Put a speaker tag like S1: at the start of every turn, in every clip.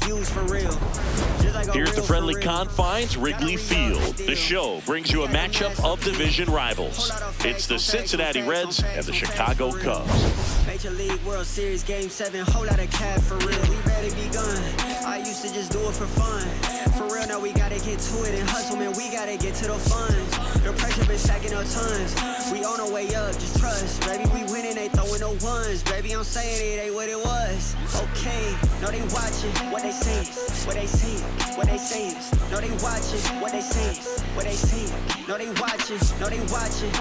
S1: views for real.
S2: Here's the friendly confines, Wrigley Field. The show brings you a matchup of division rivals. It's the Cincinnati Reds and the Chicago Cubs.
S1: Major League World Series Game 7, whole lot of cash for real. We ready begun. I used to just do it for fun. For real, now we gotta get to it and hustle, man. We gotta get to the funds. The pressure been stacking up tons. We on our way up, just trust. Baby, we winning, they throwing no ones. Baby, I'm saying it ain't what it was. Okay, no, they watching what they saying, what they saying, what they saying. No, they watching what they saying, what they saying. No, they watching, no, they watching.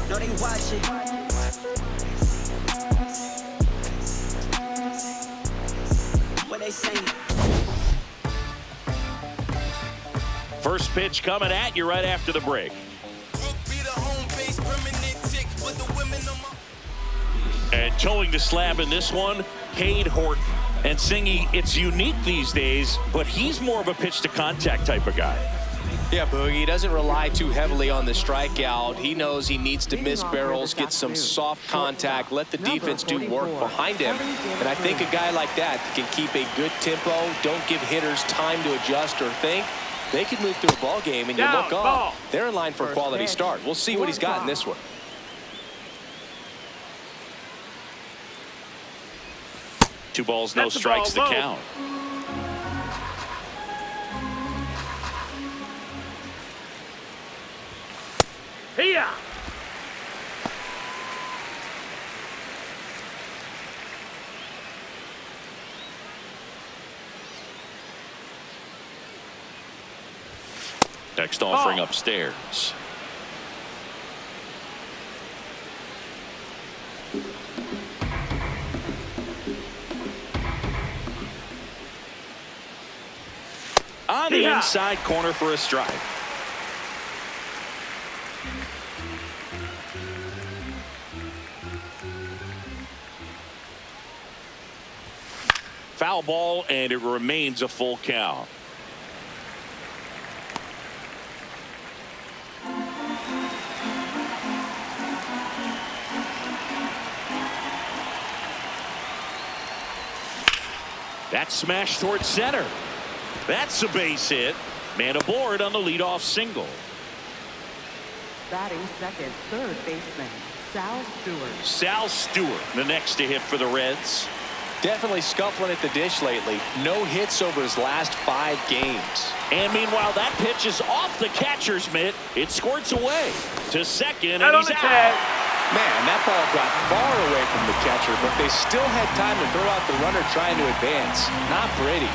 S1: No, they watching. What they saying.
S2: First pitch coming at you right after the break. And towing the slab in this one, Cade Horton. And Singy, it's unique these days, but he's more of a pitch to contact type of guy.
S3: Yeah, Boogie, he doesn't rely too heavily on the strikeout. He knows he needs to miss barrels, get some soft contact, let the defense do work behind him. And I think a guy like that can keep a good tempo, don't give hitters time to adjust or think. They can move through a ball game, and you look up, they're in line for a quality start. We'll see what he's got in this one.
S2: Two balls, no strikes, the count.
S4: Here.
S2: Next offering upstairs. On the inside corner for a strike. Foul ball, and it remains a full count. That's smashed towards center. That's a base hit. Man aboard on the leadoff single.
S5: Batting second, third baseman, Sal Stewart.
S2: Sal Stewart, the next to hit for the Reds.
S3: Definitely scuffling at the dish lately. No hits over his last 5 games.
S2: And meanwhile, that pitch is off the catcher's mitt. It squirts away to second, and he's out.
S3: Man, that ball got far away from the catcher, but they still had time to throw out the runner trying to advance. Not pretty.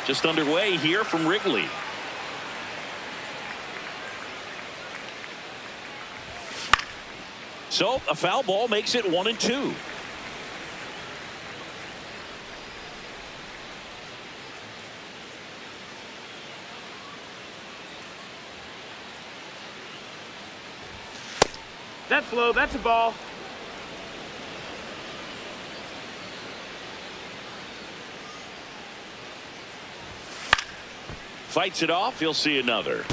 S2: Just underway here from Wrigley. So a foul ball makes it 1-2.
S4: That's low. That's a ball.
S2: Fights it off. He'll see another.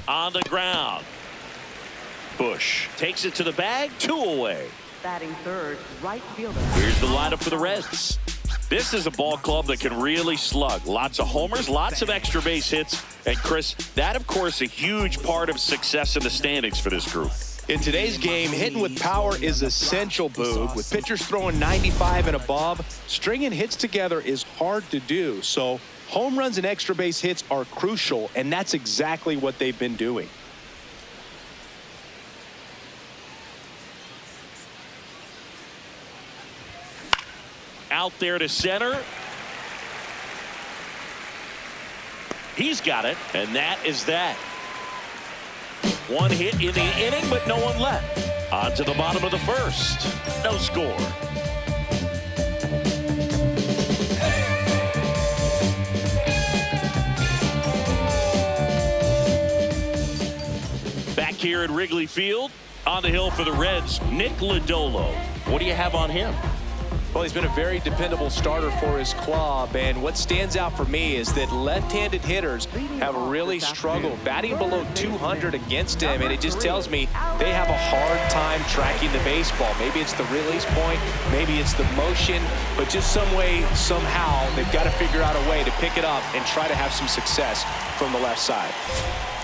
S2: On the ground. Busch takes it to the bag. 2 away.
S5: Batting third, right fielder.
S2: Here's the lineup for the Reds. This is a ball club that can really slug. Lots of homers, lots of extra base hits. And Chris, that of course a huge part of success in the standings for this group.
S3: In today's game, hitting with power is essential, Boog. With pitchers throwing 95 and above, stringing hits together is hard to do. So home runs and extra base hits are crucial, and that's exactly what they've been doing.
S2: Out there to center. He's got it, and that is that. One hit in the inning, but no one left. On to the bottom of the first. No score. Back here at Wrigley Field, On the hill for the Reds, Nick Lodolo. What do you have on him?
S3: Well, he's been a very dependable starter for his club, and what stands out for me is that left-handed hitters have really struggled batting below 200 against him, and it just tells me they have a hard time tracking the baseball. Maybe it's the release point, maybe it's the motion, but just some way, somehow, they've got to figure out a way to pick it up and try to have some success from the left side.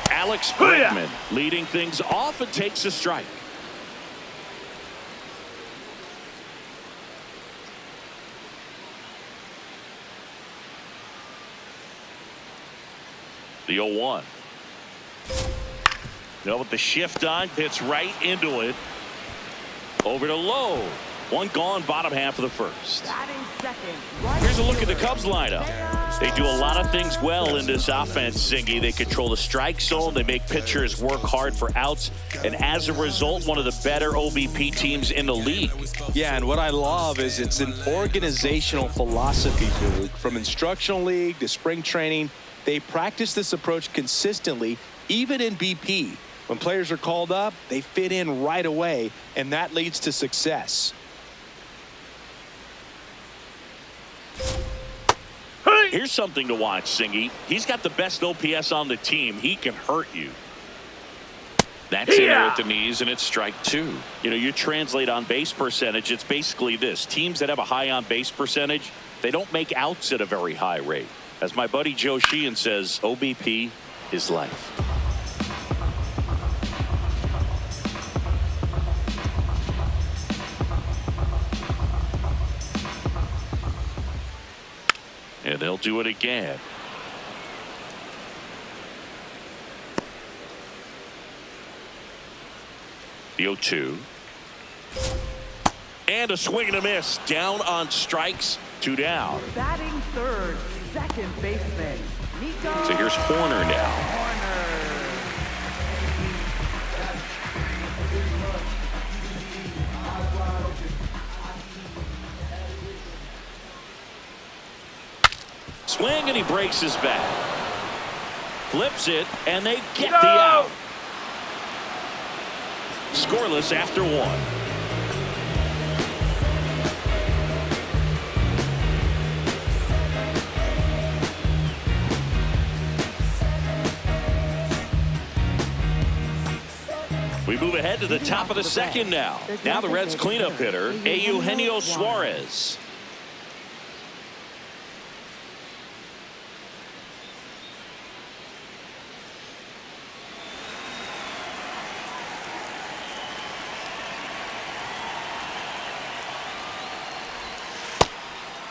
S2: Alex Bregman leading things off and takes a strike. The 0-1. Now with the shift on, hits right into it. Over to Lowe. One gone, bottom half of the first. Here's a look at the Cubs lineup. They do a lot of things well in this offense, Singy. They control the strike zone. They make pitchers work hard for outs. And as a result, one of the better OBP teams in the league.
S3: Yeah, and what I love is it's an organizational philosophy, Luke. From instructional league to spring training, they practice this approach consistently, even in BP. When players are called up, they fit in right away, and that leads to success.
S2: Here's something to watch, Singy. He's got the best OPS on the team. He can hurt you. That's in there at the knees, and it's strike two. You know, you translate on base percentage, it's basically this. Teams that have a high on base percentage, they don't make outs at a very high rate. As my buddy Joe Sheehan says, OBP is life. And they'll do it again. The 0-2. And a swing and a miss. Down on strikes. 2 down.
S5: Batting third, second baseman, Nico.
S2: So here's Hoerner now. Swing, and he breaks his bat. Flips it, and they get the out. Scoreless after 1. We move ahead to the top of the second now. Now the Reds cleanup hitter, Eugenio Suarez.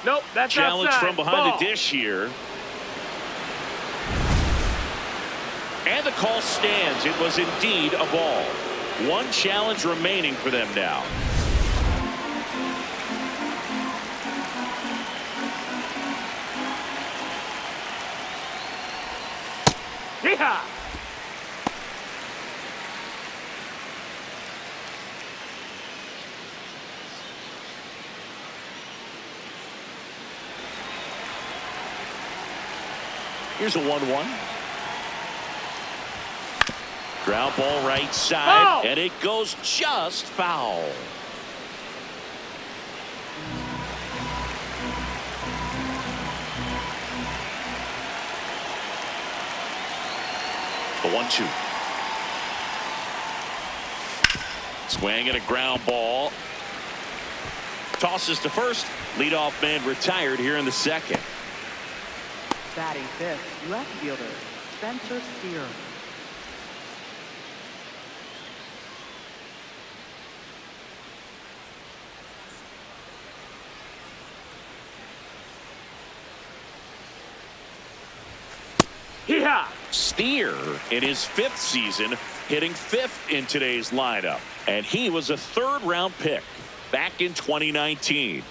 S4: Nope, that's
S2: challenge
S4: outside.
S2: From behind
S4: Ball.
S2: the dish here. And the call stands. It was indeed a ball. One challenge remaining for them now.
S4: Yeehaw!
S2: Here's a 1-1. Ground ball right side, and it goes just foul. The 1-2. Swing and a ground ball. Tosses to first. Leadoff man retired here in the second.
S5: Batting fifth, left fielder, Spencer Steer.
S4: Yeehaw!
S2: Steer in his 5th season, hitting 5th in today's lineup. And he was a 3rd-round pick back in 2019.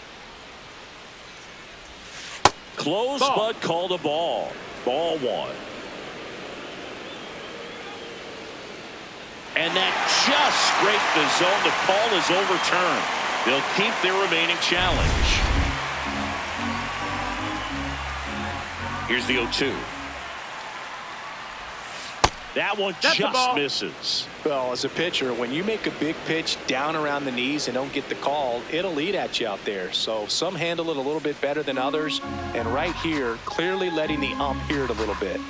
S2: Close, but called a ball. Ball 1. And that just scraped the zone. The call is overturned. They'll keep their remaining challenge. Here's the 0-2. That one
S4: That's
S2: just misses.
S3: Well, as a pitcher, when you make a big pitch down around the knees and don't get the call, it'll eat at you out there. So some handle it a little bit better than others. And right here, clearly letting the ump hear it a little bit.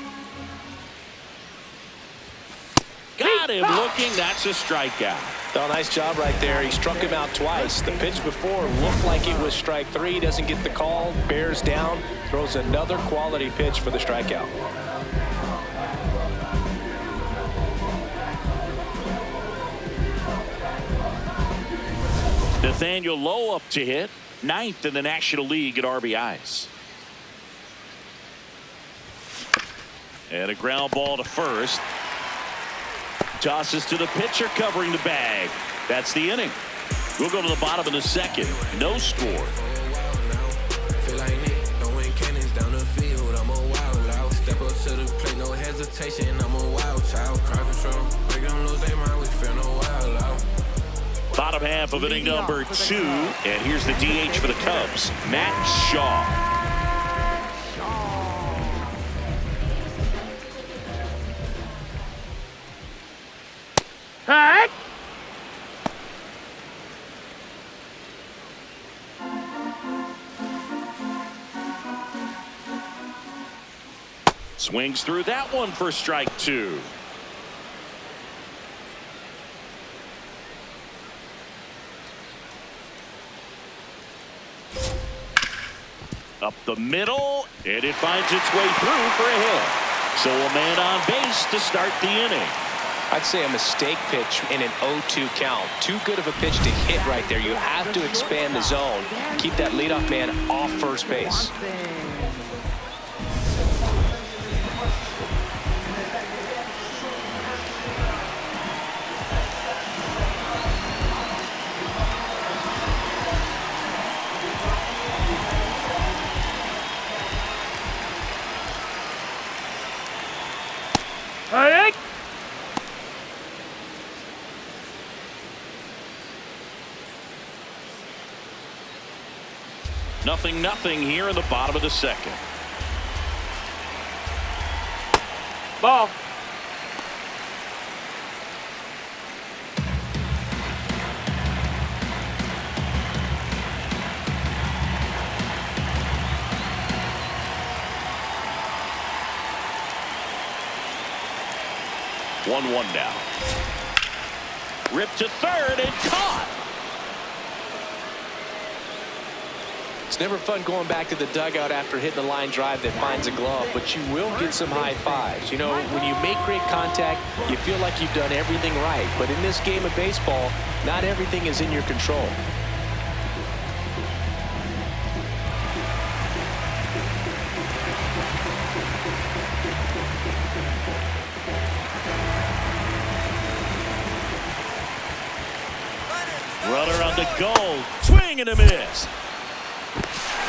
S2: Got him looking. That's a strikeout.
S3: Well, nice job right there. He struck him out twice. The pitch before looked like it was strike 3. Doesn't get the call. Bears down. Throws another quality pitch for the strikeout.
S2: Nathaniel Lowe up to hit. 9th in the National League at RBIs. And a ground ball to first. Tosses to the pitcher covering the bag. That's the inning. We'll go to the bottom of the second. No score.
S6: Feel like Nick, throwing cannons down the field. I'm a wild out. Step up to the plate, no hesitation. I'm a wild child. Crowd control. Break them lose their mind. We feel no wild out.
S2: Bottom half of inning number 2. And here's the DH for the Cubs, Matt Shaw.
S4: Hey!
S2: Swings through that one for strike 2. Up the middle, and it finds its way through for a hit. So a man on base to start the inning.
S3: I'd say a mistake pitch in an 0-2 count. Too good of a pitch to hit right there. You have to expand the zone. Keep that leadoff man off first base.
S4: Hey!
S2: Nothing here in the bottom of the second.
S4: Ball.
S2: One now. Ripped to third and caught.
S3: It's never fun going back to the dugout after hitting a line drive that finds a glove, but you will get some high fives. You know, when you make great contact, you feel like you've done everything right. But in this game of baseball, not everything is in your control.
S2: Runner on the goal. Swing and a miss.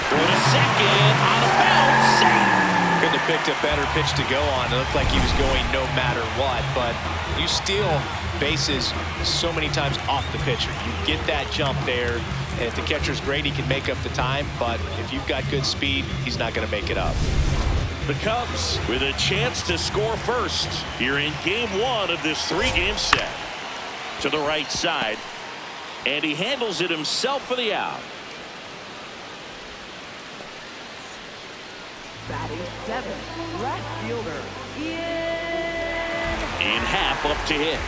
S2: Throw to second. On a bounce. Safe.
S3: Couldn't have picked a better pitch to go on. It looked like he was going no matter what. But you steal bases so many times off the pitcher. You get that jump there. And if the catcher's great, he can make up the time. But if you've got good speed, he's not going to make it up.
S2: The Cubs with a chance to score first here in game 1 of this 3-game set. To the right side. And he handles it himself for the out.
S5: Batting 7th, left fielder,
S2: Iann Happ up to hit.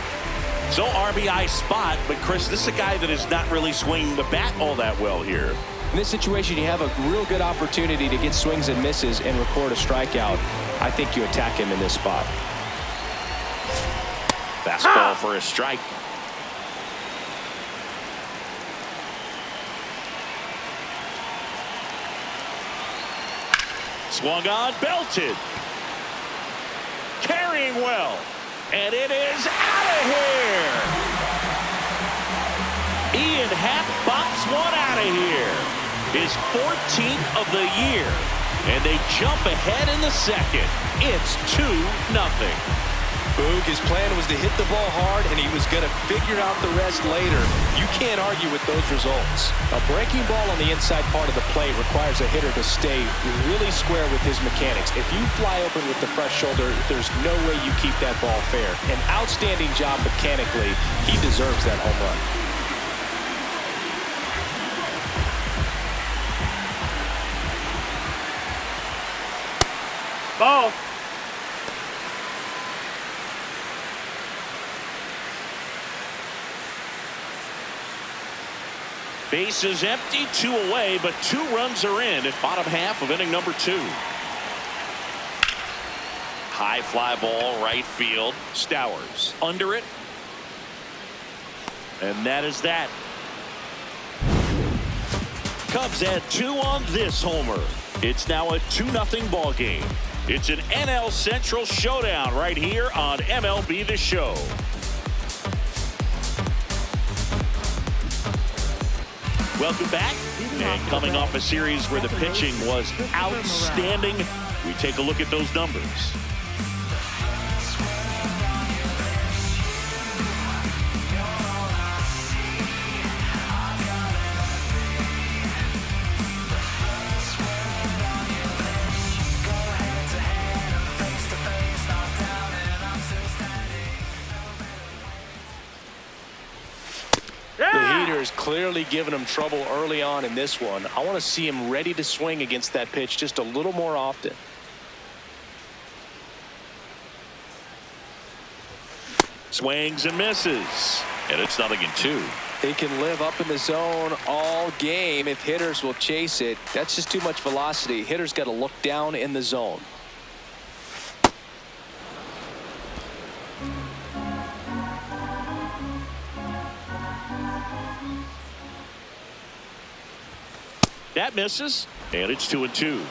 S2: So RBI spot, but Chris, this is a guy that is not really swinging the bat all that well here.
S3: In this situation, you have a real good opportunity to get swings and misses and record a strikeout. I think you attack him in this spot.
S2: Fastball for a strike. Swung on, belted. Carrying well. And it is out of here. Iann Happ bops one out of here. His 14th of the year. And they jump ahead in the second. It's 2-0.
S3: Boog, his plan was to hit the ball hard, and he was going to figure out the rest later. You can't argue with those results. A breaking ball on the inside part of the plate requires a hitter to stay really square with his mechanics. If you fly open with the fresh shoulder, there's no way you keep that ball fair. An outstanding job mechanically. He deserves that home run.
S4: Ball.
S2: Bases empty, 2 away, but 2 runs are in at bottom half of inning number 2. High fly ball, right field. Stowers under it. And that is that. Cubs add 2 on this homer. It's now a 2-0 ball game. It's an NL Central showdown right here on MLB The Show. Welcome back. And coming off a series where the pitching was outstanding, we take a look at those numbers.
S3: The heater's clearly giving him trouble early on in this one. I want to see him ready to swing against that pitch just a little more often.
S2: Swings and misses. And it's 0-2.
S3: He can live up in the zone all game if hitters will chase it. That's just too much velocity. Hitters got to look down in the zone.
S2: That misses, and it's 2-2.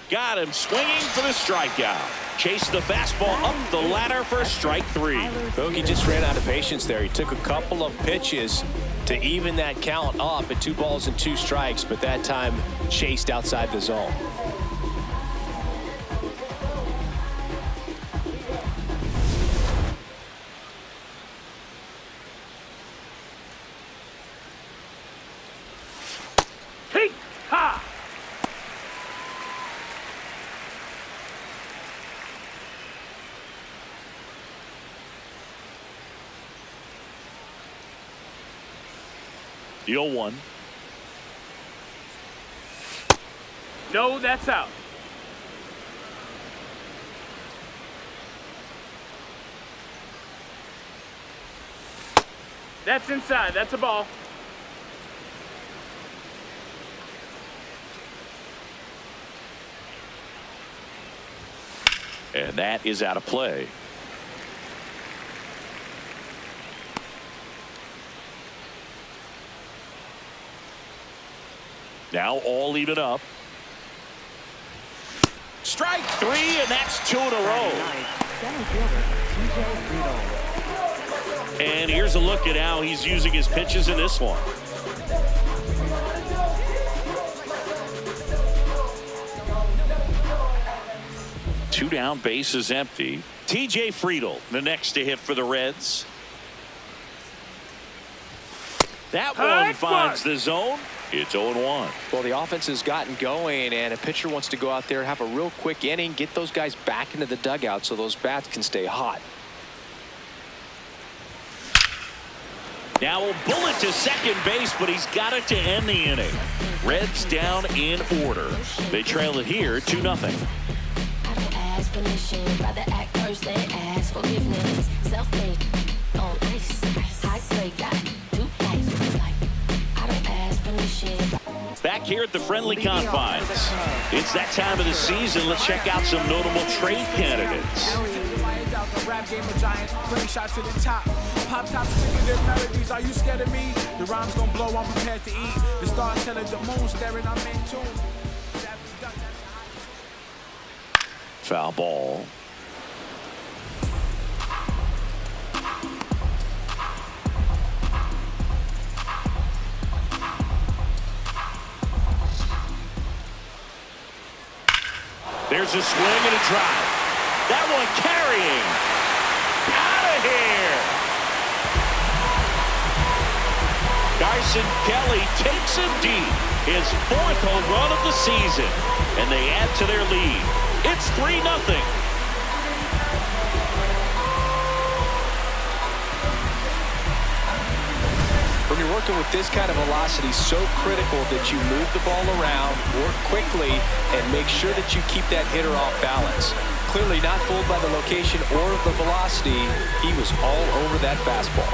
S2: Got him swinging for the strikeout. Chased the fastball up the ladder for strike 3.
S3: Bogey just ran out of patience there. He took a couple of pitches to even that count up at 2 balls and 2 strikes, but that time chased outside the zone.
S2: The 0-1.
S4: No, that's out. That's inside. That's a ball.
S2: And that is out of play. Now all even up. Strike 3, and that's 2 in a row. And here's a look at how he's using his pitches in this one. Two down, bases empty. TJ Friedl, the next to hit for the Reds. That one finds the zone. It's 0-1.
S3: Well, the offense has gotten going, and a pitcher wants to go out there, have a real quick inning, get those guys back into the dugout so those bats can stay hot.
S2: Now a bullet to second base, but he's got it to end the inning. Reds down in order. They trail it here 2-0. Back here at the friendly confines. It's that time of the season. Let's check out some notable trade candidates.
S7: Rap game of giants, putting shots to the top. Pop top singing their melodies. Are you scared of me? The rhyme's gonna blow, I'm prepared to eat. The stars telling the moon staring, I'm in tune.
S2: Foul ball. There's a swing and a drive. That one carrying. Out of here. Carson Kelly takes him deep. His 4th home run of the season. And they add to their lead. It's 3-0.
S3: When you're working with this kind of velocity, so critical that you move the ball around, work quickly, and make sure that you keep that hitter off balance. Clearly not fooled by the location or the velocity. He was all over that fastball.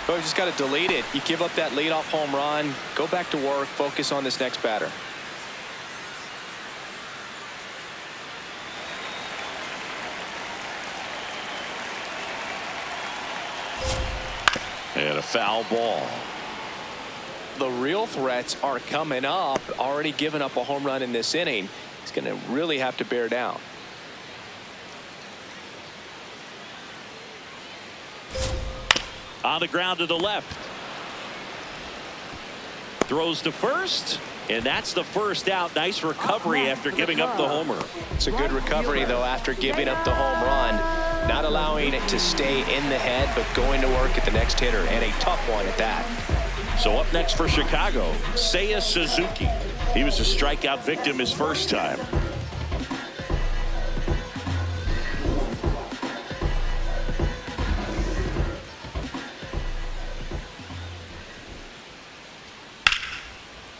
S3: Oh, you just got to delete it. You give up that leadoff home run. Go back to work. Focus on this next batter.
S2: And a foul ball.
S3: The real threats are coming up. Already given up a home run in this inning. He's going to really have to bear down.
S2: On the ground to the left. Throws to first. And that's the first out. Nice recovery after giving up the homer.
S3: It's a good recovery, though, after giving up the home run. Not allowing it to stay in the head, but going to work at the next hitter. And a tough one at that.
S2: So up next for Chicago, Seiya Suzuki. He was a strikeout victim his first time.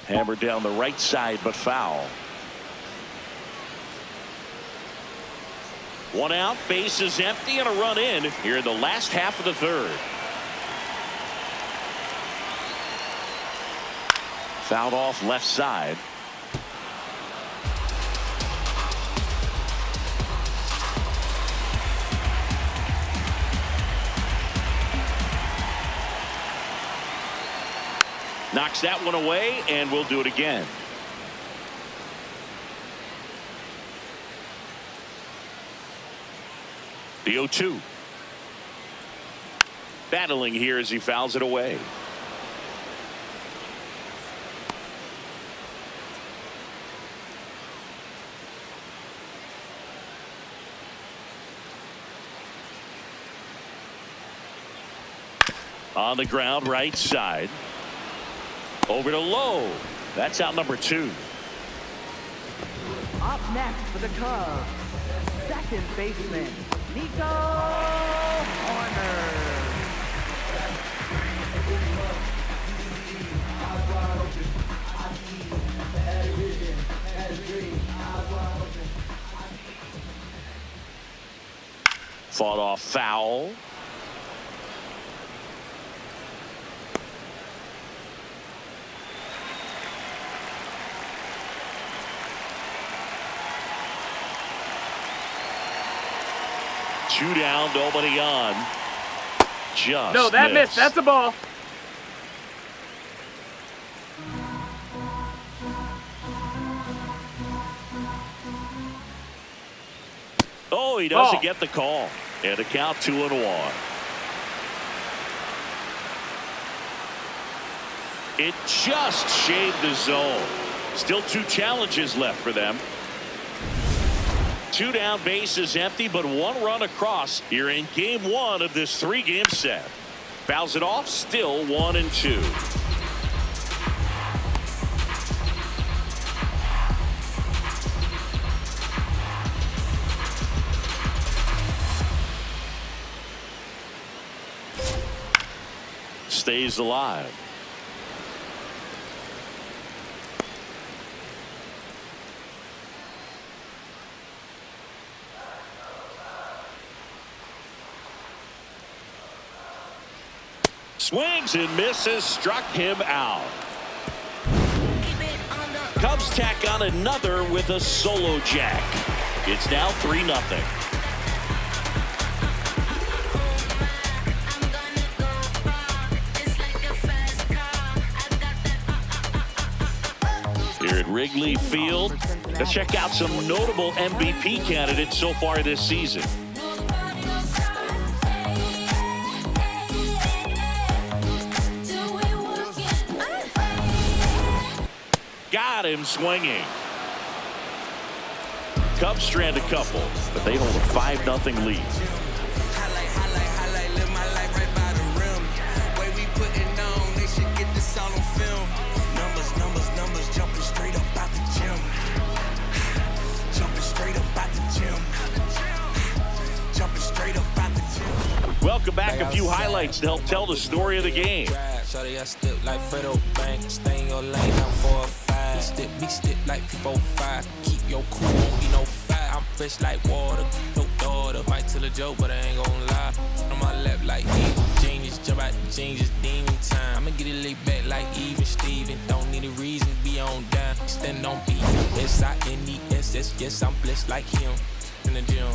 S2: Hammered down the right side, but foul. 1 out, base is empty, and a run in here in the last half of the 3rd. Fouled off left side. Knocks that one away, and we'll do it again. The 0-2. Battling here as he fouls it away. On the ground, right side. Over to Lowe. That's out number 2.
S5: Up next for the Cubs, second baseman, Nico Hoerner.
S2: Fought off foul. Two down, nobody on. Just
S4: no, that missed. That's a ball.
S2: Oh, he doesn't get the call. And the count 2-1. It just shaved the zone. Still 2 challenges left for them. 2 down, base is empty, but 1 run across here in game 1 of this 3-game set. Fouls it off, still 1-2. Stays alive. Swings and misses, struck him out. Cubs tack on another with a solo jack. It's now 3-0. Here at Wrigley Field, let's check out some notable MVP candidates so far this season. got him swinging. Cubs strand a couple, but they hold a 5-0 lead.
S6: Live my life right by the rim. Way we putting on, they should get this all on film. Numbers, jumping straight up out the gym. Jumping straight up out the gym. Jumping straight up out the gym.
S2: Welcome back. A few highlights to help tell the story of the game.
S6: Shorty, I step like Fredo Bank. Stay in your lane, I'm 4 or 5. Big step like 4-5. Keep your cool, won't be no fire. I'm fresh like water, no daughter. Might tell a joke, but I ain't gon' lie. On my lap like evil genius, jump out the genius, demon time. I'ma get it laid back like even Steven. Don't need a reason to be on down. Stand on beat, SINESS. Yes, I'm blessed like him. In the gym,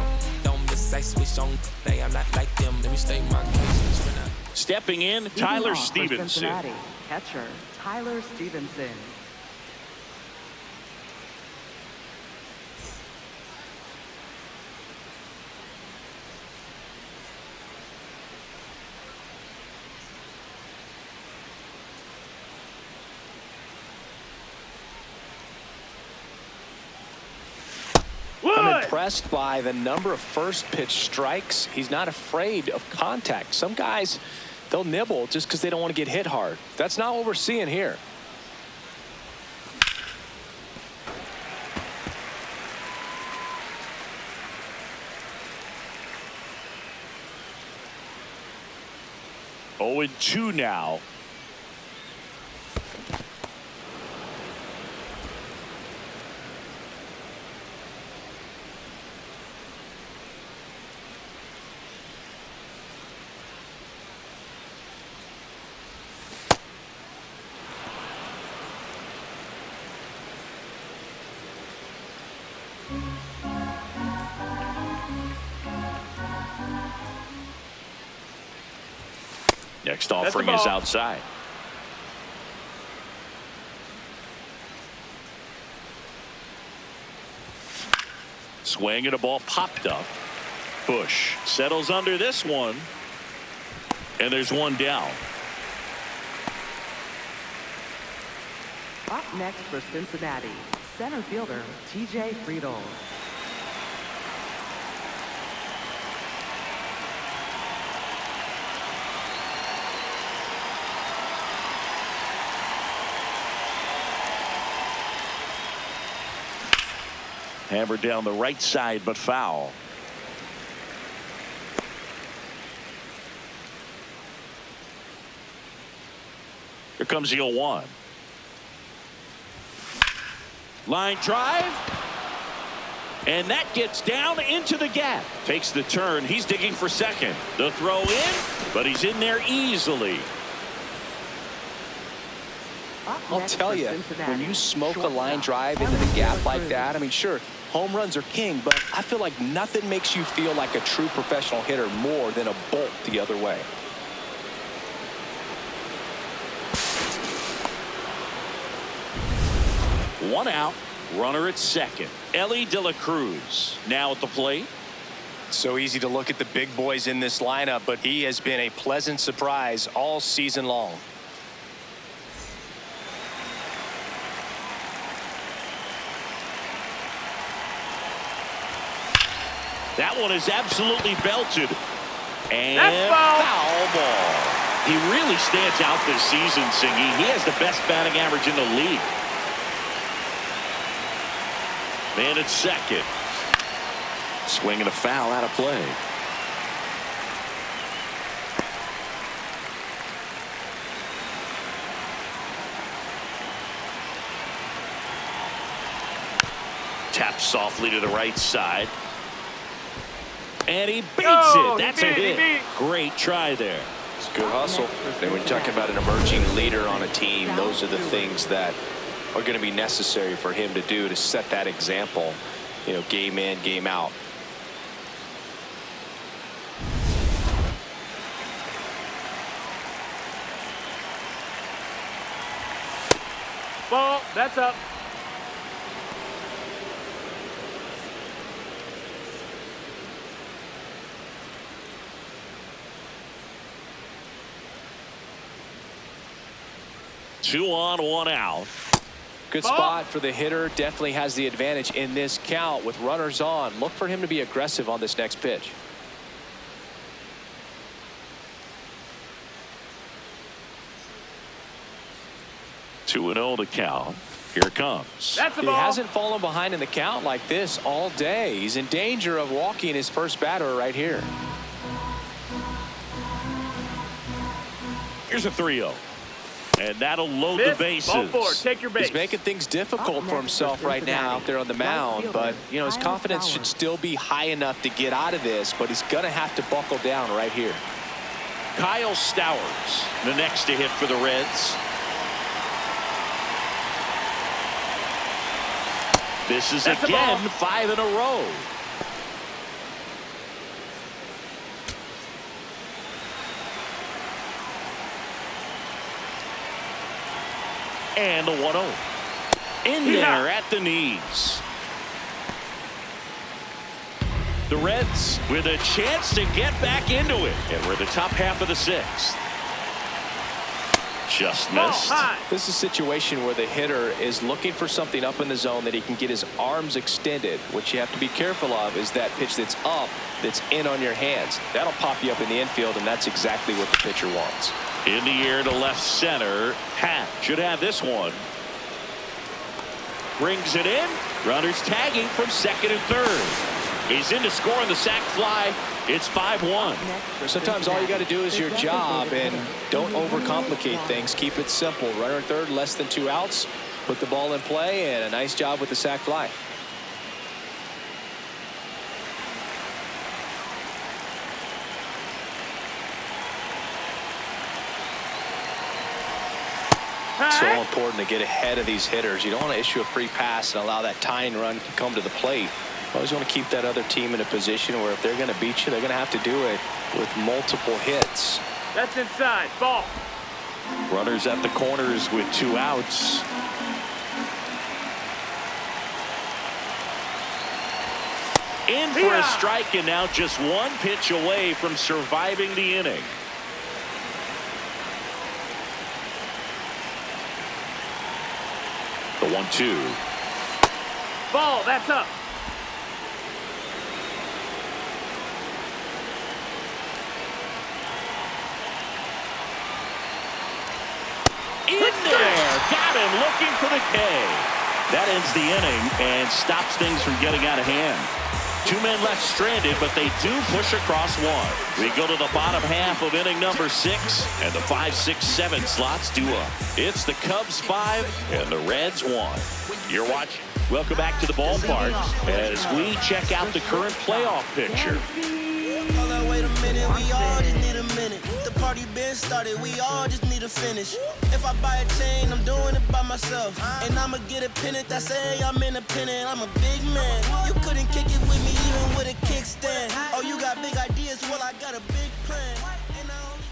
S6: don't miss, I switch on. Hey, I'm not like them. Let me stay my case.
S2: Stepping in, Tyler Stephenson.
S5: Cincinnati, catcher Tyler Stephenson.
S3: I'm impressed by the number of first pitch strikes. He's not afraid of contact. Some guys, they'll nibble just because they don't want to get hit hard. That's not what we're seeing here.
S2: Oh, 2 now. Next offering is outside. Swing and a ball popped up. Busch settles under this one. And there's one down.
S5: Up next for Cincinnati, center fielder TJ Friedl.
S2: Hammered down the right side, but foul. Here comes the 0-1. Line drive. And that gets down into the gap. Takes the turn. He's digging for second. The throw in, but he's in there easily.
S3: I'll tell you, when you smoke a line drive into the gap like that, I mean, sure, home runs are king, but I feel like nothing makes you feel like a true professional hitter more than a bolt the other way.
S2: One out, runner at second. Elly De La Cruz now at the plate.
S3: So easy to look at the big boys in this lineup, but he has been a pleasant surprise all season long.
S2: That one is absolutely belted. And
S4: foul
S2: ball. He really stands out this season, Singy. He has the best batting average in the league. Man at second. Swinging a foul out of play. Taps softly to the right side. And he beats it. That's a hit. Great try there.
S3: It's good hustle. And when you're talking about an emerging leader on a team, those are the things that are going to be necessary for him to do to set that example, you know, game in, game out.
S4: Ball, that's up.
S2: Two on, one out.
S3: Good spot for the hitter. Definitely has the advantage in this count with runners on. Look for him to be aggressive on this next pitch.
S2: Two and 0 to count. Here it comes.
S4: That's a
S3: He
S4: ball.
S3: hasn't fallen behind in the count like this all day. He's in danger of walking his first batter right here.
S2: Here's a 3-0. And that'll load
S4: Miss,
S2: the bases.
S4: ball four. Take your base.
S3: He's making things difficult for himself right now out there on the mound, but you know his confidence should still be high enough to get out of this, but he's gonna have to buckle down right here.
S2: Kyle Stowers, the next to hit for the Reds. This is
S4: That's
S2: again 5 in a row. And the 1-0. In there at the knees. The Reds with a chance to get back into it. And we're the top half of the 6th. Just missed.
S3: This is a situation where the hitter is looking for something up in the zone that he can get his arms extended. What you have to be careful of is that pitch that's up, that's in on your hands. That'll pop you up in the infield, and that's exactly what the pitcher wants.
S2: In the air to left center. Happ should have this one. Brings it in. Runners tagging from second and third. He's in to score on the sac fly. It's 5-1.
S3: Sometimes all you got to do is your job and don't overcomplicate things. Keep it simple. Runner at third, less than 2 outs. Put the ball in play, and a nice job with the sac fly. So important to get ahead of these hitters. You don't want to issue a free pass and allow that tying run to come to the plate. You always want to keep that other team in a position where if they're going to beat you, they're going to have to do it with multiple hits.
S4: That's inside. Ball.
S2: Runners at the corners with 2 outs. In for a strike, and now just 1 pitch away from surviving the inning. The 1-2.
S4: Ball. That's up.
S2: In there. Got him looking for the K. That ends the inning and stops things from getting out of hand. 2 men left stranded, but they do push across 1. We go to the bottom half of inning number 6, and the 5, 6, 7 slots do up. It's the Cubs 5 and the Reds 1. You're watching. Welcome back to the ballpark as we check out the current playoff picture.
S8: Hold on, wait a minute, we all just need a minute. The party been started, we all just need to finish. If I buy a chain, I'm doing it by myself. And I'ma get a pennant that say I'm independent. I'm a big man. You couldn't kick it with me even with a kickstand. Oh, you got big ideas, well, I got a big plan. And I only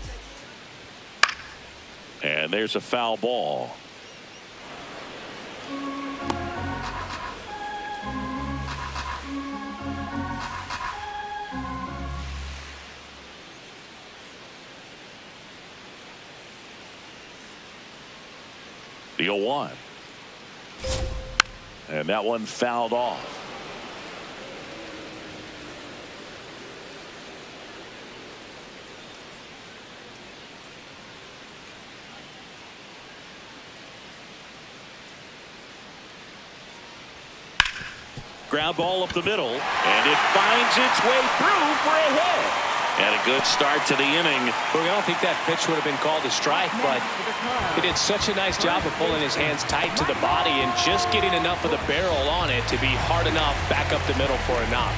S8: take
S2: And there's a foul ball. The 0-1. And that one fouled off. Ground ball up the middle, and it finds its way through for a hit. And a good start to the inning.
S3: Well, I don't think that pitch would have been called a strike, but he did such a nice job of pulling his hands tight to the body and just getting enough of the barrel on it to be hard enough back up the middle for a knock.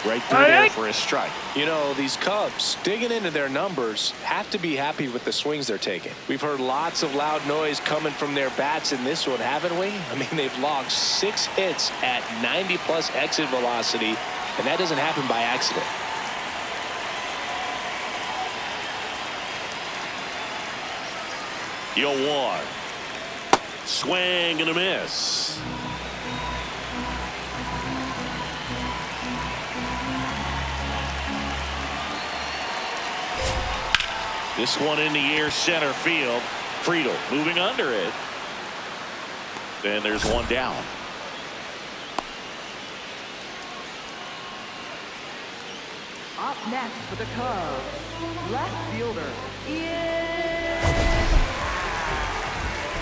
S2: Right through there for a strike.
S3: You know, these Cubs, digging into their numbers, have to be happy with the swings they're taking. We've heard lots of loud noise coming from their bats in this one, haven't we? I mean, they've logged 6 hits at 90+ exit velocity, and that doesn't happen by accident.
S2: Yo, 1. Swing and a miss. This one in the air, center field. Friedl moving under it. Then there's one down.
S5: Up next for the Cubs, left fielder, Iann.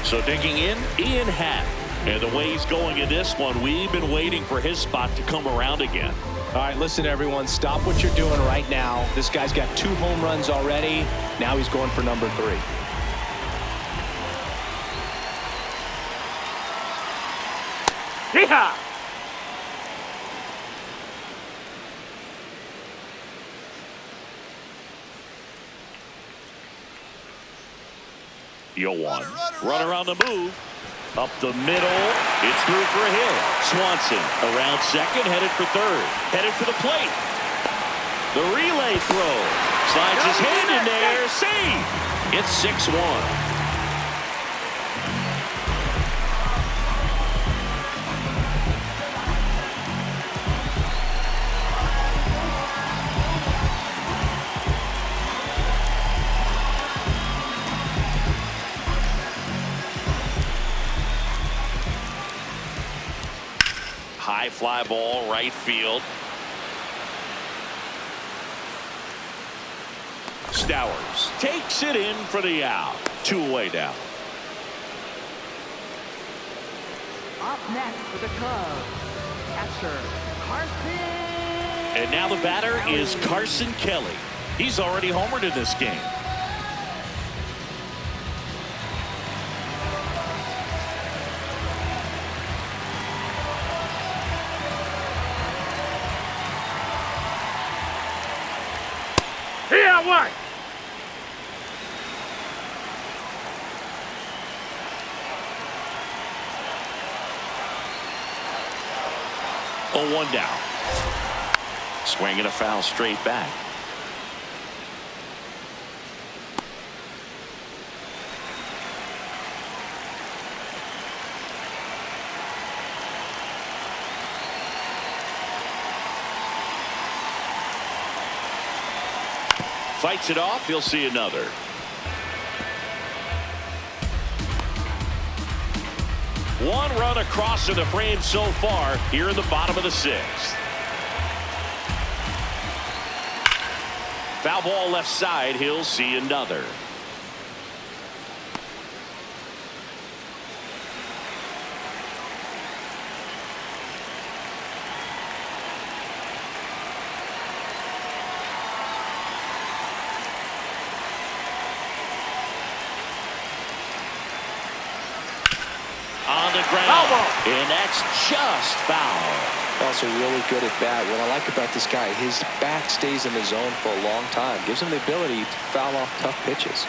S2: So digging in, Iann Happ. And the way he's going in this one, we've been waiting for his spot to come around again.
S3: All right, listen, everyone, stop what you're doing right now. This guy's got 2 home runs already. Now he's going for number 3.
S4: Yeehaw!
S2: Yo, 1. Runner on the move. Up the middle. It's through for a hit. Swanson around second, headed for third. Headed for the plate. The relay throw. Slides his hand in there. Save. It's 6-1. High fly ball, right field. Stowers takes it in for the out. 2 away now.
S5: Up next for the Cubs, catcher, Carson.
S2: And now the batter is Carson Kelly. He's already homered in this game.
S4: Here, what?
S2: Oh, 1 down. Swinging a foul straight back. Fights it off. He'll see another. One run across to the frame so far here in the bottom of the 6th. Foul ball left side. He'll see another. On the ground, and that's just foul.
S3: Also really good at bat. What I like about this guy, his bat stays in the zone for a long time. Gives him the ability to foul off tough pitches.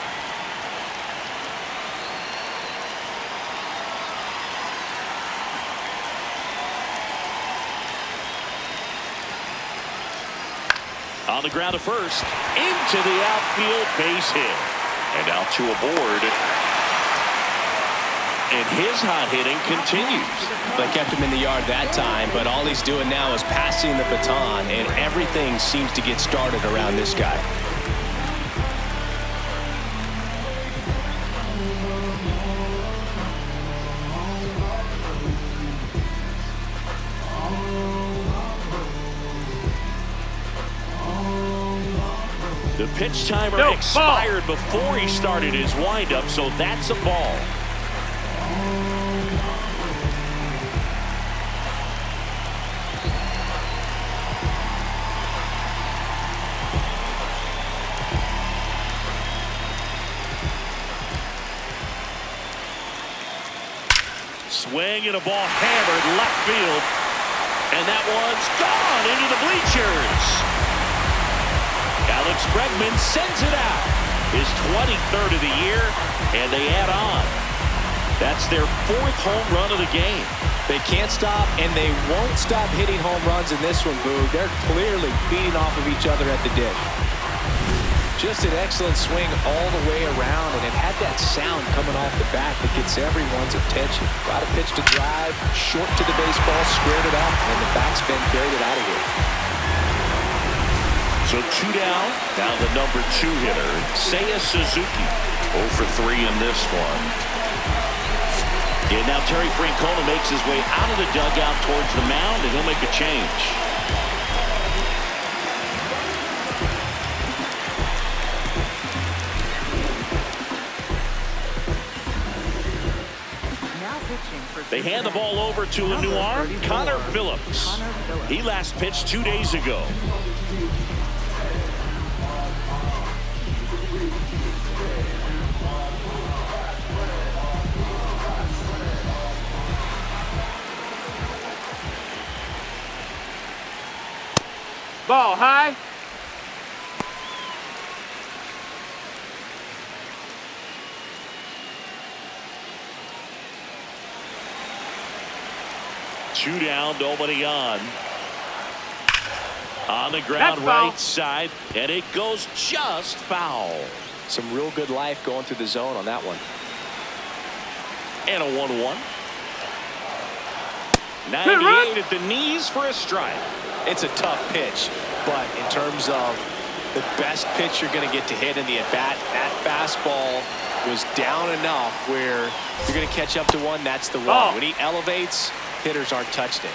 S2: On the ground to first, into the outfield, base hit. And now 2 aboard. And his hot hitting continues.
S3: They kept him in the yard that time, but all he's doing now is passing the baton, and everything seems to get started around this guy.
S2: The pitch timer expired before he started his windup, so that's a ball. Swing and a ball hammered left field. And that one's gone into the bleachers. Alex Bregman sends it out. His 23rd of the year, and they add on. That's their 4th home run of the game.
S3: They can't stop, and they won't stop hitting home runs in this one, Boog. They're clearly feeding off of each other at the dish. Just an excellent swing all the way around, and it had that sound coming off the bat that gets everyone's attention. Got a pitch to drive, short to the baseball, squared it up, and the backspin carried it out of here.
S2: So 2 down. Now the number 2 hitter, Seiya Suzuki. 0 for 3 in this one. And now Terry Francona makes his way out of the dugout towards the mound, and he'll make a change. They hand the ball over to a new arm, Connor Phillips. He last pitched 2 days ago.
S4: Ball high.
S2: Two down, nobody on. On the ground, right side, and it goes just foul.
S3: Some real good life going through the zone on that one.
S2: And a 1-1. 98 at the knees for a strike.
S3: It's a tough pitch, but in terms of the best pitch you're going to get to hit in the at-bat, that fastball was down enough where you're going to catch up to one. That's the one. When he elevates, hitters aren't touched it.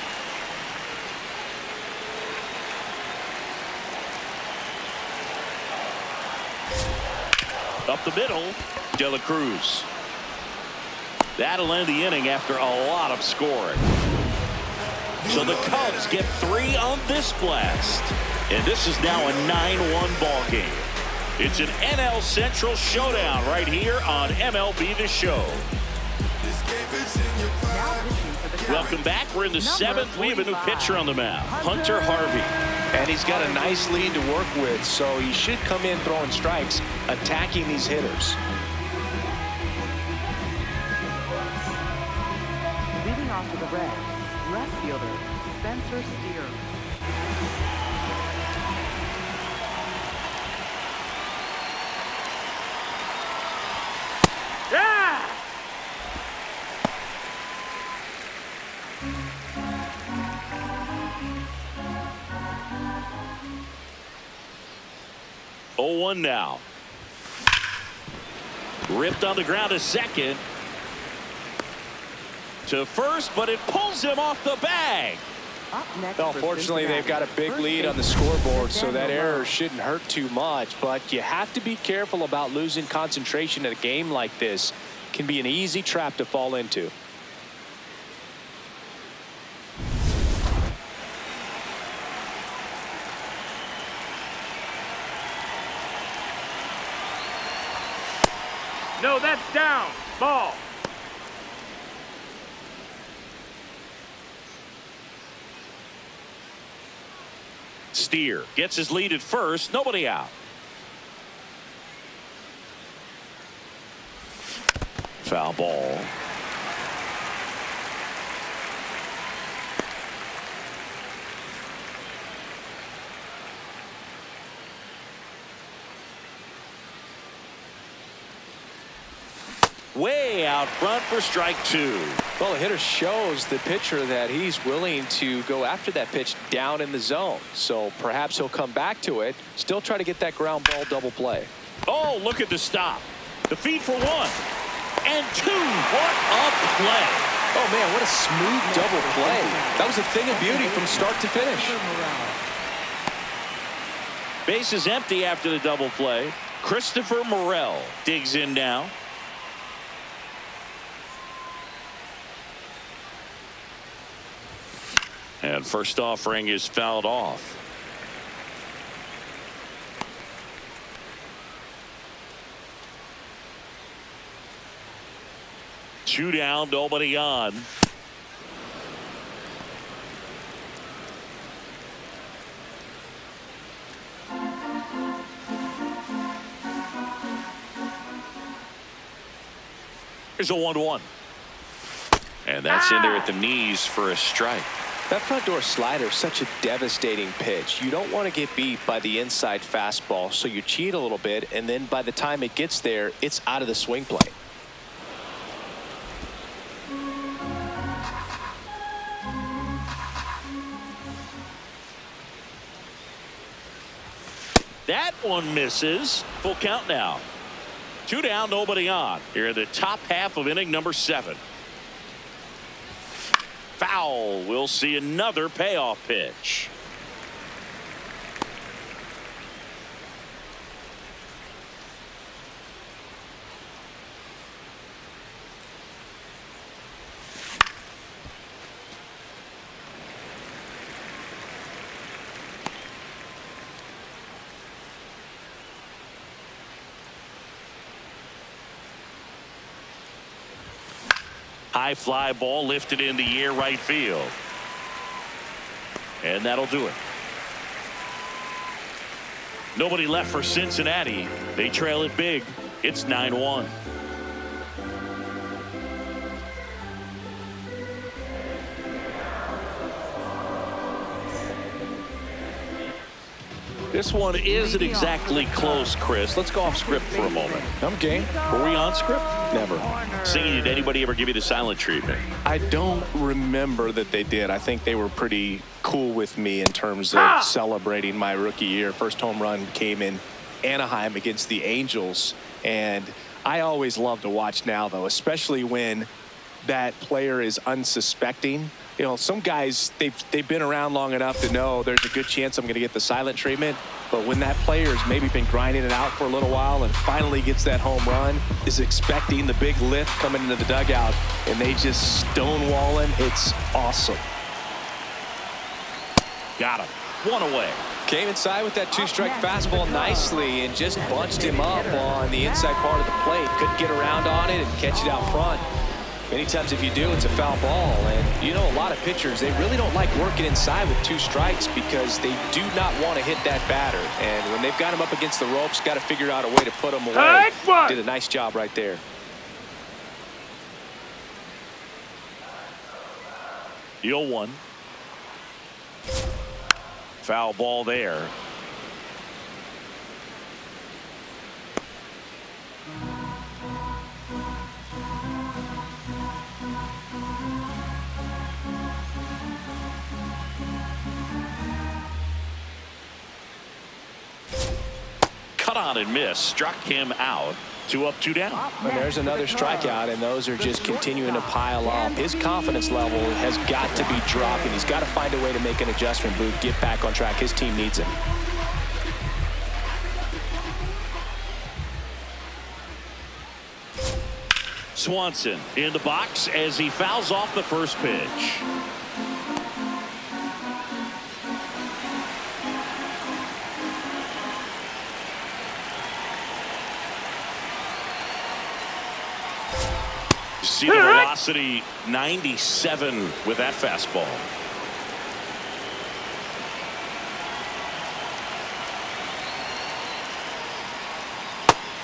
S2: Up the middle, De La Cruz. That'll end the inning after a lot of scoring. So the Cubs get 3 on this blast. And this is now a 9-1 ball game. It's an NL Central showdown right here on MLB The Show. Welcome back. We're in the 7th. We have a new pitcher on the mound, Hunter Harvey.
S3: And he's got a nice lead to work with, so he should come in throwing strikes, attacking these hitters.
S5: Leading off to the Reds, left fielder Spencer Steer.
S4: Yeah!
S2: Oh, 1 now. Ripped on the ground to second. To first, but it pulls him off the bag.
S3: Well, fortunately, they've got a big lead on the scoreboard, so that error shouldn't hurt too much. But you have to be careful about losing concentration in a game like this. It can be an easy trap to fall into.
S4: No, that's down. Ball.
S2: Steer gets his lead at first. Nobody out. Foul ball. Way out front for strike 2.
S3: Well, the hitter shows the pitcher that he's willing to go after that pitch down in the zone. So perhaps he'll come back to it, still try to get that ground ball double play.
S2: Oh, look at the stop. The feed for 1 and 2. What a play.
S3: Oh, man, what a smooth double play. That was a thing of beauty from start to finish.
S2: Base is empty after the double play. Christopher Morel digs in now. And first offering is fouled off. Two down, nobody on. Here's a 1-1. And that's in there at the knees for a strike.
S3: That front door slider is such a devastating pitch. You don't want to get beat by the inside fastball, so you cheat a little bit, and then by the time it gets there, it's out of the swing plate.
S2: That one misses. Full count now. 2 down, nobody on. Here in the top half of inning number 7. Foul. We'll see another payoff pitch. High fly ball lifted in the air right field. And that'll do it. Nobody left for Cincinnati. They trail it big. It's 9-1. This one isn't exactly close, Chris. Let's go off script for a moment.
S3: I'm game.
S2: Were we on script?
S3: Never.
S2: Singing, did anybody ever give you the silent treatment?
S3: I don't remember that they did. I think they were pretty cool with me in terms of celebrating my rookie year. First home run came in Anaheim against the Angels. And I always love to watch now, though, especially when that player is unsuspecting. You know, some guys, they've been around long enough to know there's a good chance I'm going to get the silent treatment. But when that player's maybe been grinding it out for a little while and finally gets that home run, is expecting the big lift coming into the dugout, and they just stonewall him, it's awesome.
S2: Got him. One away.
S3: Came inside with that 2-strike fastball nicely and just bunched him up on the inside part of the plate. Couldn't get around on it and catch it out front. Many times if you do, it's a foul ball. And you know, a lot of pitchers, they really don't like working inside with 2 strikes because they do not want to hit that batter. And when they've got him up against the ropes, got to figure out a way to put him away. Did a nice job right there.
S2: The 0-1. Foul ball there. Cut on and miss. Struck him out. 2 up, 2 down.
S3: And there's another strikeout, and those are just continuing to pile up. His confidence level has got to be dropping. He's got to find a way to make an adjustment, Booth, get back on track. His team needs him.
S2: Swanson in the box as he fouls off the first pitch. See the velocity 97 with that fastball.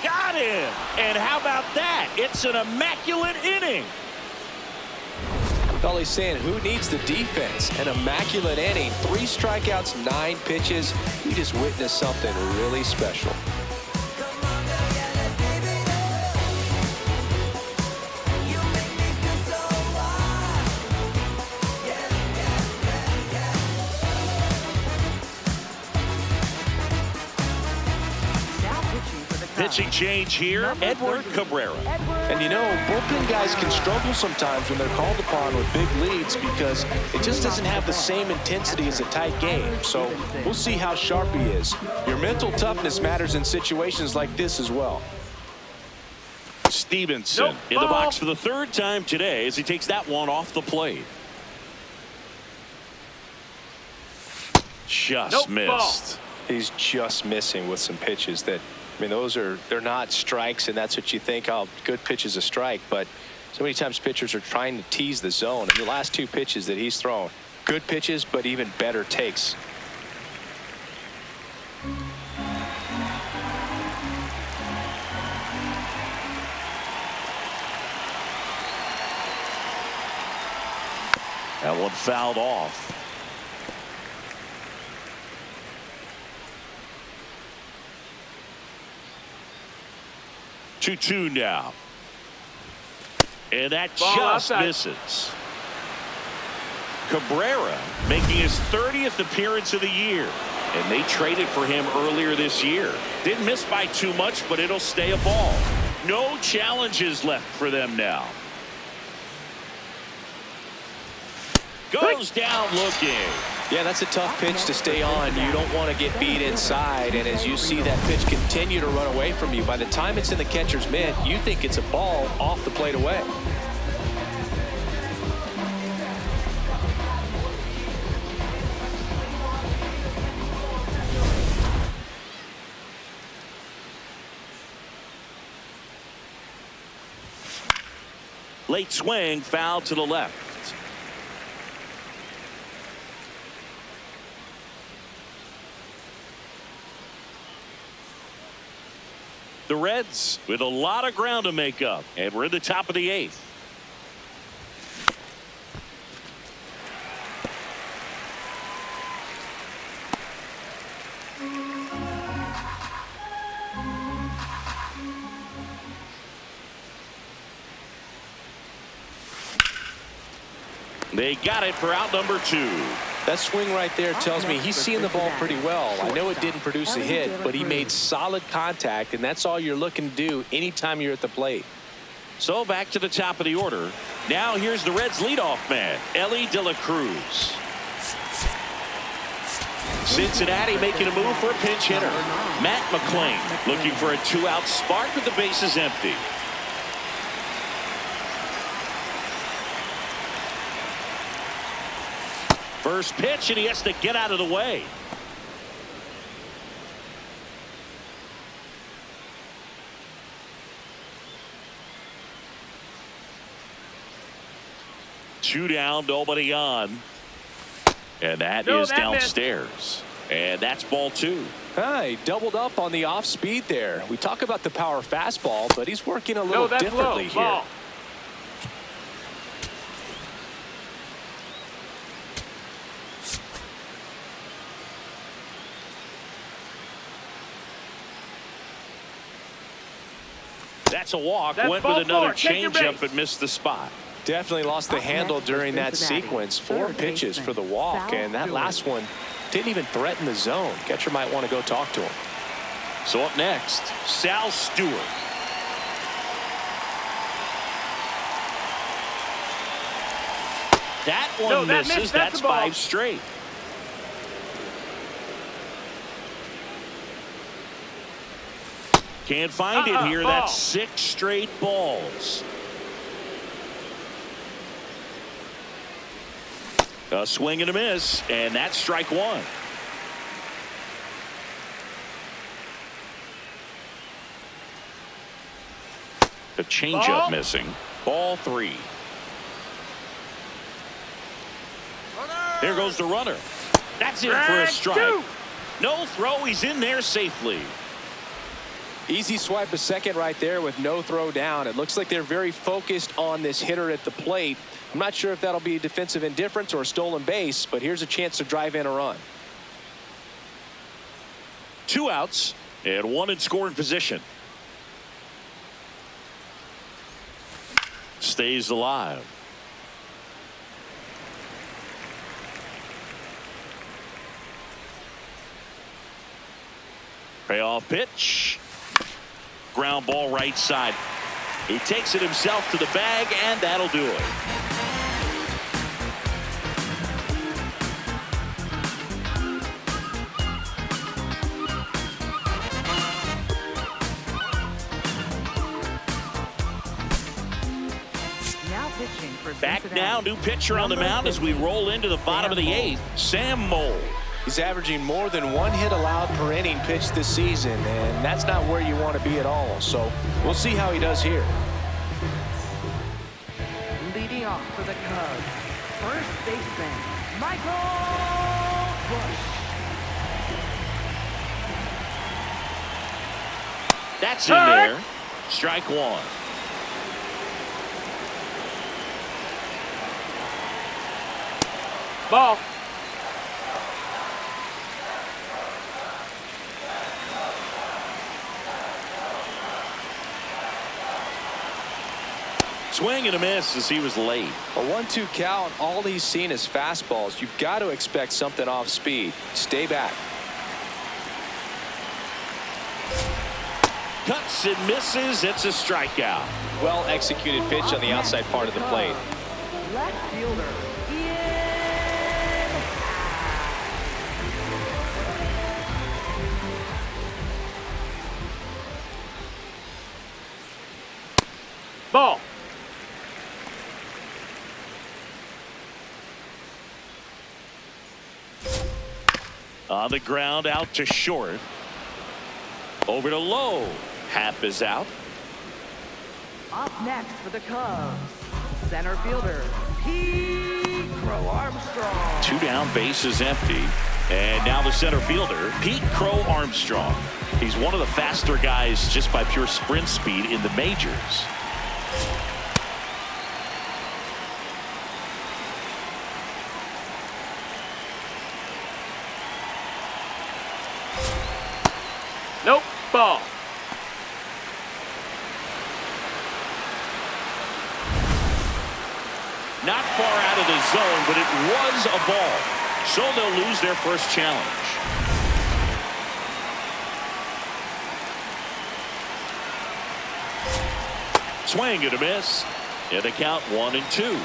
S2: Got him. And how about that? It's an immaculate inning.
S3: All he's saying, who needs the defense? An immaculate inning. 3 strikeouts, 9 pitches. We just witnessed something really special.
S2: Pitching change here, Edward Cabrera.
S3: And you know, bullpen guys can struggle sometimes when they're called upon with big leads because it just doesn't have the same intensity as a tight game. So we'll see how sharp he is. Your mental toughness matters in situations like this as well.
S2: Stephenson in the box for the 3rd time today as he takes that one off the plate. Just missed.
S3: He's just missing with some pitches that, I mean, they're not strikes, and that's what you think, oh, good pitch is a strike. But so many times pitchers are trying to tease the zone. And the last 2 pitches that he's thrown, good pitches, but even better takes.
S2: That one fouled off. Two now. And that
S4: Ball
S2: just
S4: outside.
S2: misses. Cabrera making his 30th appearance of the year. And they traded for him earlier this year. Didn't miss by too much, but it'll stay a ball. No challenges left for them now. Goes down looking.
S3: Yeah, that's a tough pitch to stay on. You don't want to get beat inside, and as you see that pitch continue to run away from you, by the time it's in the catcher's mitt, you think it's a ball off the plate away.
S2: Late swing, foul to the left. The Reds with a lot of ground to make up, and we're in the top of the 8th. They got it for out number 2.
S3: That swing right there tells me he's seeing the ball pretty well. I know it didn't produce a hit, but he made solid contact, and that's all you're looking to do anytime you're at the plate.
S2: So back to the top of the order. Now here's the Reds leadoff man, Elly De La Cruz. Cincinnati making a move for a pinch hitter. Matt McClain looking for a 2-out spark with the bases empty. First pitch, and he has to get out of the way. Two down, nobody on. And that is downstairs. And that's ball 2.
S3: He doubled up on the off speed there. We talk about the power fastball, but he's working a little differently here.
S4: Ball.
S2: That's a walk.
S4: That's
S2: went with another
S4: Take
S2: changeup and missed the spot.
S3: Definitely lost the handle during that sequence. 4 pitches for the walk, and that last one didn't even threaten the zone. Catcher might want to go talk to him.
S2: So up next, Sal Stewart. That one misses. That's 5 straight. Can't find it here. That's 6 straight balls. A swing and a miss, and that's strike 1. The changeup missing. Ball 3. There goes the runner. That's in for a strike. No throw. He's in there safely.
S3: Easy swipe a second right there with no throw down. It looks like they're very focused on this hitter at the plate. I'm not sure if that'll be defensive indifference or a stolen base, but here's a chance to drive in a run.
S2: 2 outs and 1 in scoring position. Stays alive. Payoff pitch. Ground ball right side. He takes it himself to the bag, and that'll do it. Back now, new pitcher on the mound as we roll into the bottom of the 8th, Sam Moll.
S3: He's averaging more than 1 hit allowed per inning pitched this season, and that's not where you want to be at all. So we'll see how he does here.
S5: Leading off for the Cubs, first baseman, Michael Busch.
S2: That's in there. Strike 1.
S4: Ball.
S2: Swing and a miss as he was late.
S3: A 1-2 count. All he's seen is fastballs. You've got to expect something off speed. Stay back.
S2: Cuts and misses. It's a strikeout.
S3: Well executed pitch on the outside part of the plate.
S5: Left fielder, Iann Happ.
S4: Ball.
S2: On the ground, out to short. Over to Lowe. Happ is out.
S5: Up next for the Cubs, center fielder, Pete Crow-Armstrong.
S2: 2 down, bases empty. And now the center fielder, Pete Crow-Armstrong. He's one of the faster guys just by pure sprint speed in the majors.
S4: Nope. Ball.
S2: Not far out of the zone, but it was a ball. So they'll lose their first challenge. Swing and a miss. And they count 1-2.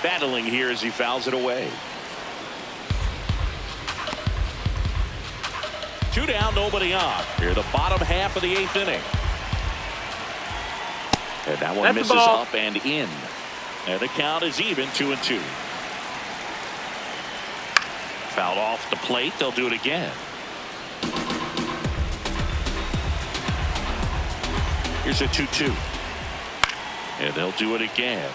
S2: Battling here as he fouls it away. 2 down, nobody on. Here, the bottom half of the 8th inning. And that one misses up and in. And the count is even, 2-2. Fouled off the plate. They'll do it again. Here's a 2-2. And they'll do it again.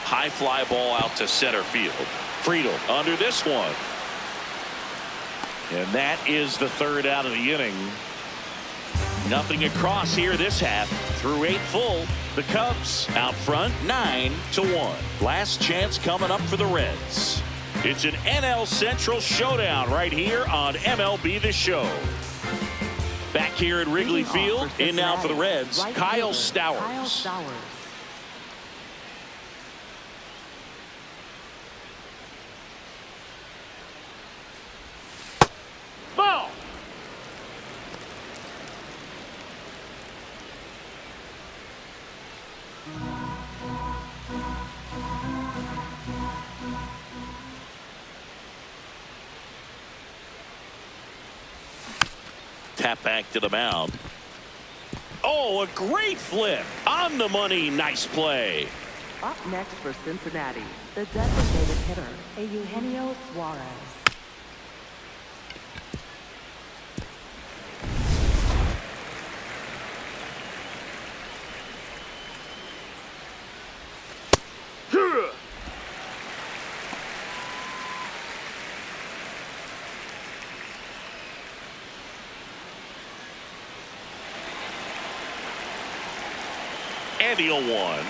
S2: High fly ball out to center field. Friedl under this one. And that is the 3rd out of the inning. Nothing across here this half. Through 8 full. The Cubs out front 9-1. Last chance coming up for the Reds. It's an NL Central showdown right here on MLB The Show. Back here at Wrigley Field. In now for the Reds, Kyle Stowers.
S4: Ball.
S2: Tap back to the mound. Oh, a great flip. On the money. Nice play.
S5: Up next for Cincinnati, the designated hitter, Eugenio Suarez.
S2: And he'll one.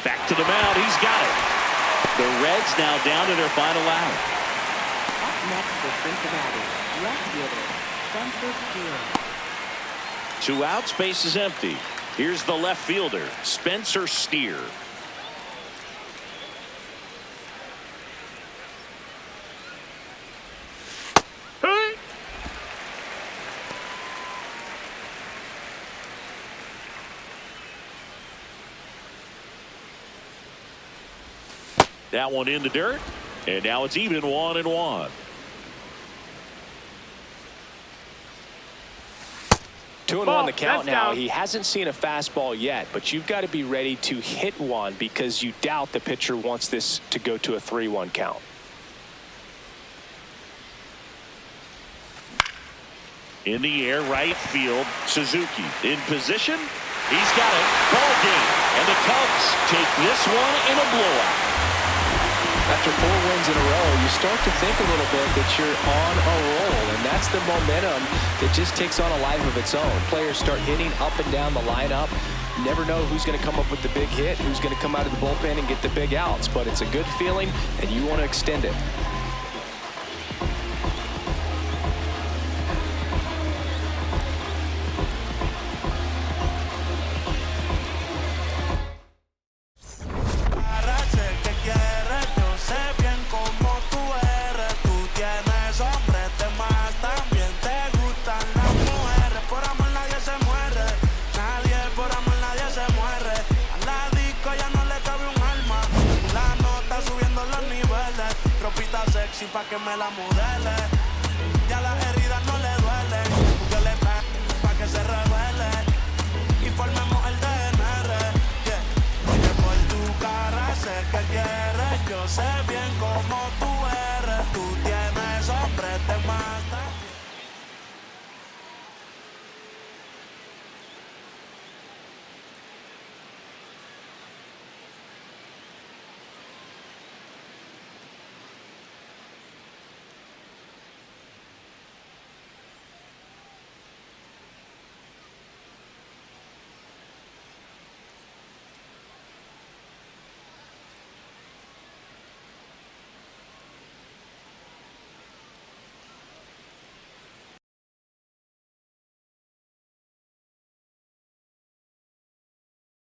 S2: Back to the mound. He's got it. The Reds now down to their final out.
S5: Up next for Cincinnati, left fielder, Spencer Steer.
S2: 2 outs, base is empty. Here's the left fielder, Spencer Steer. That one in the dirt, and now it's even 1-1.
S3: 2-1 the count now. He hasn't seen a fastball yet, but you've got to be ready to hit one because you doubt the pitcher wants this to go to a 3-1 count.
S2: In the air, right field, Suzuki in position. He's got it. Ball game, and the Cubs take this one in a blowout.
S3: After 4 wins in a row, you start to think a little bit that you're on a roll, and that's the momentum that just takes on a life of its own. Players start hitting up and down the lineup. You never know who's going to come up with the big hit, who's going to come out of the bullpen and get the big outs, but it's a good feeling, and you want to extend it.
S8: Pa' que me la modele, ya las heridas no le duelen, yo le traigo pa' que se revele y formemos el DNR, yeah. Porque por tu cara sé que quieres, yo sé bien cómo tú